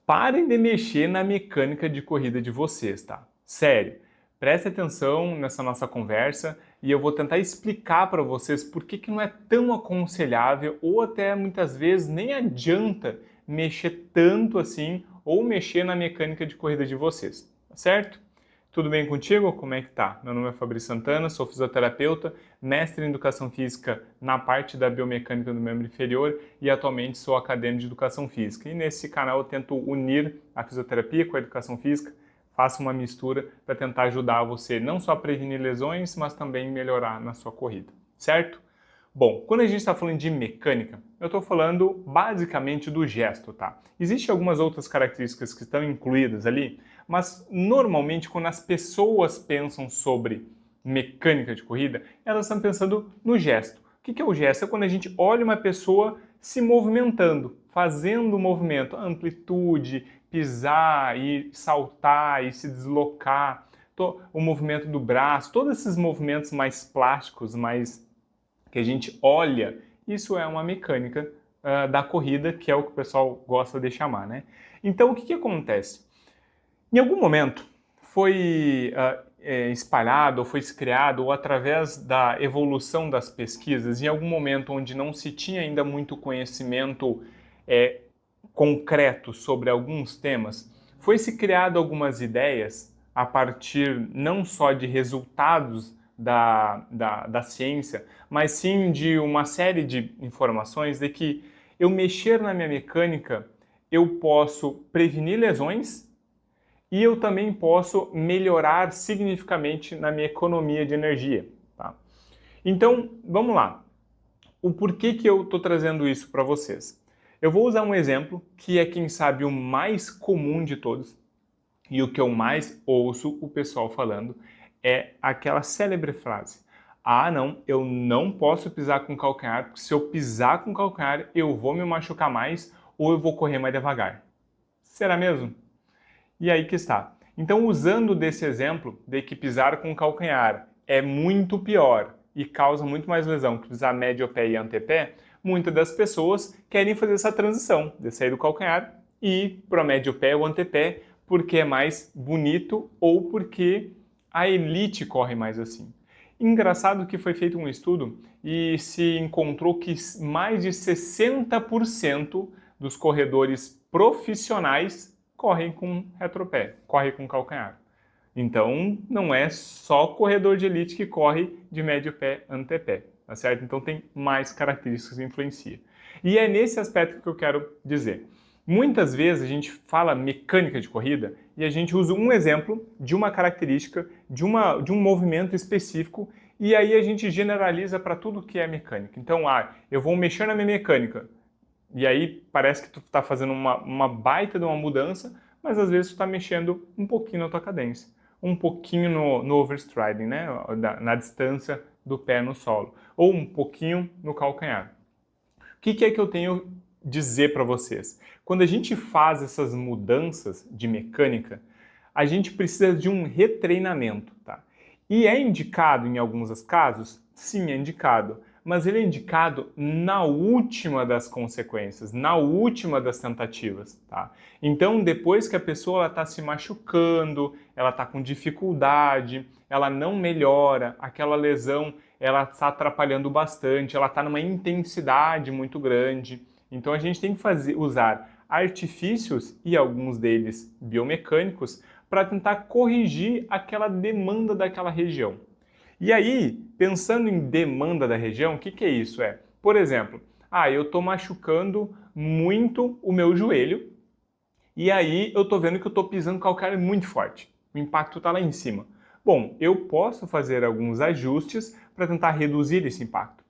Parem de mexer na mecânica de corrida de vocês, tá? Sério, preste atenção nessa nossa conversa e eu vou tentar explicar para vocês por que não é tão aconselhável ou até muitas vezes nem adianta mexer tanto assim ou mexer na mecânica de corrida de vocês, tá certo? Tudo bem contigo? Como é que tá? Meu nome é Fabrício Santana, sou fisioterapeuta, mestre em educação física na parte da biomecânica do membro inferior e atualmente sou acadêmico de educação física. E nesse canal eu tento unir a fisioterapia com a educação física, faço uma mistura para tentar ajudar você não só a prevenir lesões, mas também melhorar na sua corrida, certo? Bom, quando a gente está falando de mecânica, eu estou falando basicamente do gesto, tá? Existem algumas outras características que estão incluídas ali, mas normalmente quando as pessoas pensam sobre mecânica de corrida, elas estão pensando no gesto. O que é o gesto? É quando a gente olha uma pessoa se movimentando, fazendo o movimento, amplitude, pisar e saltar e se deslocar, o movimento do braço, todos esses movimentos mais plásticos, mais que a gente olha, isso é uma mecânica da corrida, que é o que o pessoal gosta de chamar, né? Então, o que acontece? Em algum momento foi espalhado, ou foi criado, ou através da evolução das pesquisas, em algum momento onde não se tinha ainda muito conhecimento concreto sobre alguns temas, foi-se criado algumas ideias a partir não só de resultados da ciência, mas sim de uma série de informações de que eu mexer na minha mecânica, eu posso prevenir lesões e eu também posso melhorar significativamente na minha economia de energia. Tá? Então, vamos lá. O porquê que eu estou trazendo isso para vocês? Eu vou usar um exemplo que é, quem sabe, o mais comum de todos e o que eu mais ouço o pessoal falando é aquela célebre frase: ah, não, eu não posso pisar com calcanhar, porque se eu pisar com calcanhar eu vou me machucar mais ou eu vou correr mais devagar. Será mesmo? E aí que está. Então, usando desse exemplo de que pisar com calcanhar é muito pior e causa muito mais lesão que pisar médio pé e antepé, muitas das pessoas querem fazer essa transição de sair do calcanhar e ir para o médio pé ou antepé porque é mais bonito ou porque a elite corre mais assim. Engraçado que foi feito um estudo e se encontrou que mais de 60% dos corredores profissionais correm com retropé, correm com calcanhar. Então, não é só corredor de elite que corre de médio pé, antepé, tá certo? Então tem mais características que influenciam. E é nesse aspecto que eu quero dizer. Muitas vezes a gente fala mecânica de corrida e a gente usa um exemplo de uma característica, de um movimento específico e aí a gente generaliza para tudo que é mecânica. Então, eu vou mexer na minha mecânica e aí parece que tu está fazendo uma baita de uma mudança, mas às vezes tu está mexendo um pouquinho na tua cadência, um pouquinho no overstriding, né? Na distância do pé no solo, ou um pouquinho no calcanhar. O que é que eu tenho dizer para vocês? Quando a gente faz essas mudanças de mecânica, a gente precisa de um retreinamento, tá? E é indicado em alguns casos? Sim, é indicado. Mas ele é indicado na última das consequências, na última das tentativas, tá? Então, depois que a pessoa está se machucando, ela está com dificuldade, ela não melhora, aquela lesão ela está atrapalhando bastante, ela está numa intensidade muito grande. Então, a gente tem que usar artifícios, e alguns deles biomecânicos, para tentar corrigir aquela demanda daquela região. E aí, pensando em demanda da região, o que é isso? Por exemplo, eu estou machucando muito o meu joelho e aí eu estou vendo que eu estou pisando calcanhar muito forte. O impacto está lá em cima. Bom, eu posso fazer alguns ajustes para tentar reduzir esse impacto.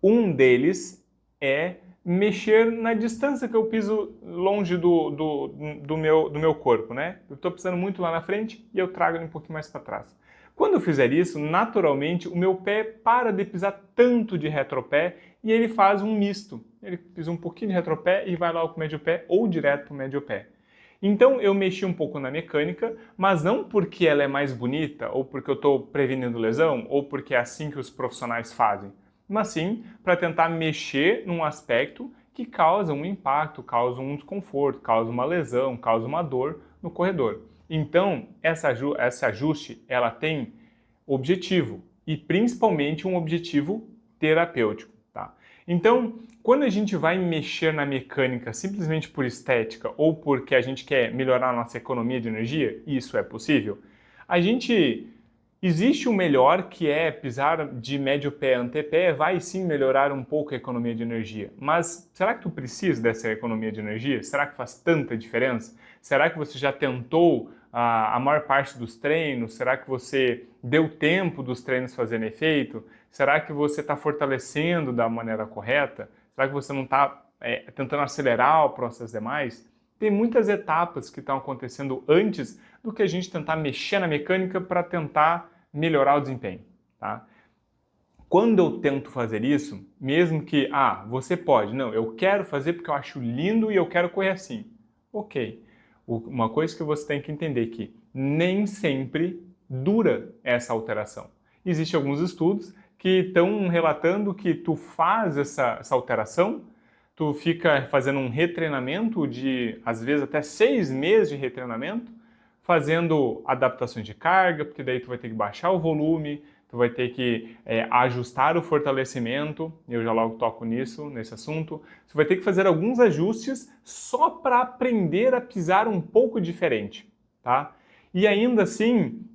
Um deles é mexer na distância que eu piso longe do meu corpo, né? Eu estou pisando muito lá na frente e eu trago ele um pouquinho mais para trás. Quando eu fizer isso, naturalmente, o meu pé para de pisar tanto de retropé e ele faz um misto. Ele pisa um pouquinho de retropé e vai lá para o médio pé ou direto para o médio pé. Então eu mexi um pouco na mecânica, mas não porque ela é mais bonita, ou porque eu estou prevenindo lesão, ou porque é assim que os profissionais fazem, mas sim para tentar mexer num aspecto que causam um impacto, causam um desconforto, causam uma lesão, causam uma dor no corredor. Então, esse ajuste, ela tem objetivo e principalmente um objetivo terapêutico, tá? Então, quando a gente vai mexer na mecânica simplesmente por estética ou porque a gente quer melhorar a nossa economia de energia, e isso é possível, existe o melhor, que é pisar de médio pé a antepé, vai sim melhorar um pouco a economia de energia. Mas será que tu precisa dessa economia de energia? Será que faz tanta diferença? Será que você já tentou a maior parte dos treinos? Será que você deu tempo dos treinos fazerem efeito? Será que você está fortalecendo da maneira correta? Será que você não está tentando acelerar o processo demais? Tem muitas etapas que estão acontecendo antes do que a gente tentar mexer na mecânica para tentar melhorar o desempenho, tá? Quando eu tento fazer isso, mesmo que, você pode, não, eu quero fazer porque eu acho lindo e eu quero correr assim. Ok. Uma coisa que você tem que entender é que nem sempre dura essa alteração. Existem alguns estudos que estão relatando que tu faz essa alteração, tu fica fazendo um retreinamento de, às vezes, até 6 meses de retreinamento, fazendo adaptações de carga, porque daí tu vai ter que baixar o volume, tu vai ter que ajustar o fortalecimento, eu já logo toco nesse assunto. Tu vai ter que fazer alguns ajustes só para aprender a pisar um pouco diferente, tá? E ainda assim,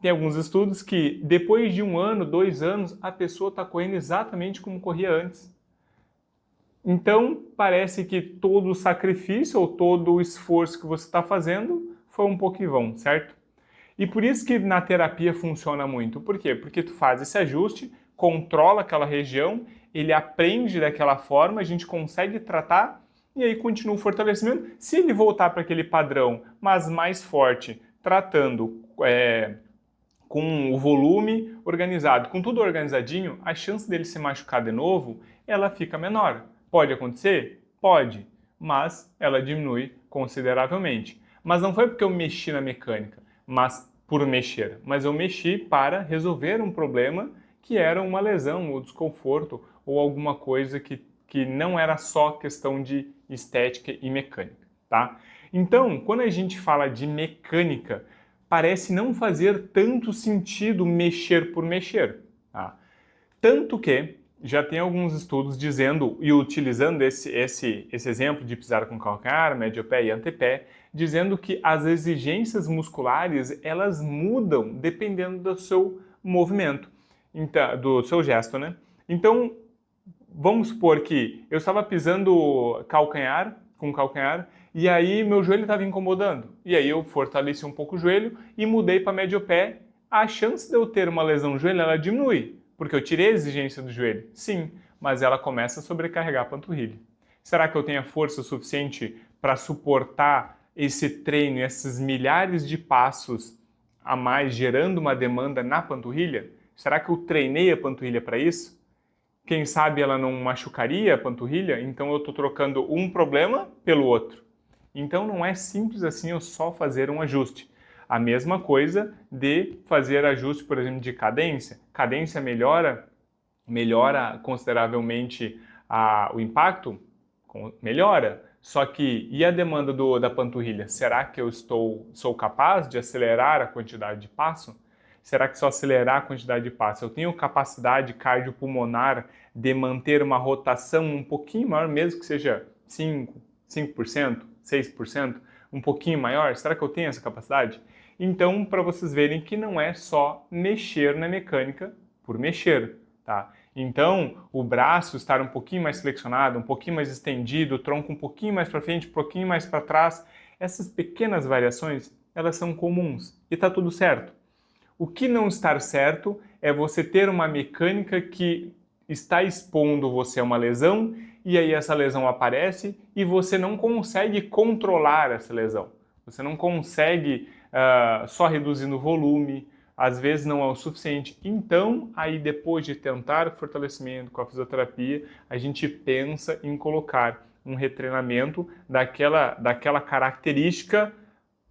tem alguns estudos que depois de 1 ano, 2 anos, a pessoa está correndo exatamente como corria antes. Então, parece que todo o sacrifício ou todo o esforço que você está fazendo foi um pouco em vão, certo? E por isso que na terapia funciona muito. Por quê? Porque tu faz esse ajuste, controla aquela região, ele aprende daquela forma, a gente consegue tratar e aí continua o fortalecimento. Se ele voltar para aquele padrão, mas mais forte, tratando com o volume organizado, com tudo organizadinho, a chance dele se machucar de novo, ela fica menor. Pode acontecer? Pode, mas ela diminui consideravelmente. Mas não foi porque eu mexi na mecânica, mas por mexer. Mas eu mexi para resolver um problema que era uma lesão, ou desconforto, ou alguma coisa que não era só questão de estética e mecânica, tá? Então, quando a gente fala de mecânica, parece não fazer tanto sentido mexer por mexer, tá? Tanto que já tem alguns estudos dizendo, e utilizando esse exemplo de pisar com calcanhar, médio pé e antepé, dizendo que as exigências musculares, elas mudam dependendo do seu movimento, então, do seu gesto, né? Então, vamos supor que eu estava pisando com calcanhar, e aí meu joelho estava incomodando. E aí eu fortaleci um pouco o joelho e mudei para médio pé. A chance de eu ter uma lesão no joelho, ela diminui. Porque eu tirei a exigência do joelho? Sim, mas ela começa a sobrecarregar a panturrilha. Será que eu tenho a força suficiente para suportar esse treino, esses milhares de passos a mais, gerando uma demanda na panturrilha? Será que eu treinei a panturrilha para isso? Quem sabe ela não machucaria a panturrilha? Então eu estou trocando um problema pelo outro. Então não é simples assim eu só fazer um ajuste. A mesma coisa de fazer ajuste, por exemplo, de cadência. Cadência melhora consideravelmente o impacto? Melhora. Só que, e a demanda da panturrilha? Será que eu sou capaz de acelerar a quantidade de passo? Será que se eu acelerar a quantidade de passo, eu tenho capacidade cardiopulmonar de manter uma rotação um pouquinho maior, mesmo que seja 5%, 6%, um pouquinho maior? Será que eu tenho essa capacidade? Então, para vocês verem que não é só mexer na mecânica por mexer, tá? Então, o braço estar um pouquinho mais flexionado, um pouquinho mais estendido, o tronco um pouquinho mais para frente, um pouquinho mais para trás, essas pequenas variações, elas são comuns e está tudo certo. O que não está certo é você ter uma mecânica que está expondo você a uma lesão e aí essa lesão aparece e você não consegue controlar essa lesão. Você não consegue só reduzindo o volume, às vezes não é o suficiente. Então, aí depois de tentar fortalecimento com a fisioterapia, a gente pensa em colocar um retreinamento daquela característica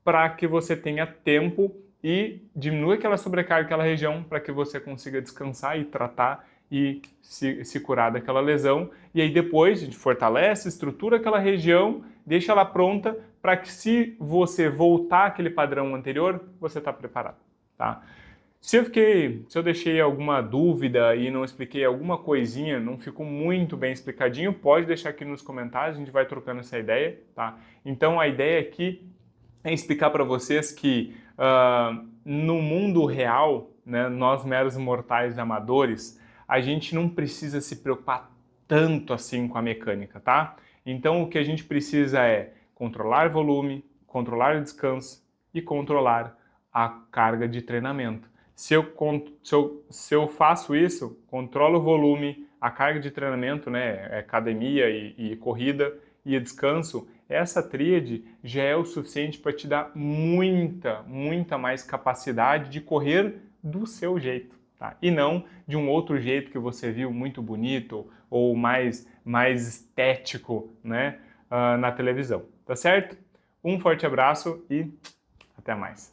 para que você tenha tempo e diminua aquela sobrecarga, aquela região, para que você consiga descansar e tratar e se curar daquela lesão. E aí depois a gente fortalece, estrutura aquela região, deixa ela pronta para que se você voltar àquele padrão anterior, você está preparado, tá? Se eu deixei alguma dúvida e não expliquei alguma coisinha, não ficou muito bem explicadinho, pode deixar aqui nos comentários, a gente vai trocando essa ideia, tá? Então a ideia aqui é explicar para vocês que no mundo real, né, nós meros mortais amadores, a gente não precisa se preocupar tanto assim com a mecânica, tá? Então o que a gente precisa é controlar volume, controlar descanso e controlar a carga de treinamento. Se eu faço isso, controlo o volume, a carga de treinamento, né, academia e corrida e descanso, essa tríade já é o suficiente para te dar muita mais capacidade de correr do seu jeito, tá? E não de um outro jeito que você viu muito bonito ou mais estético, né, na televisão, tá certo? Um forte abraço e até mais.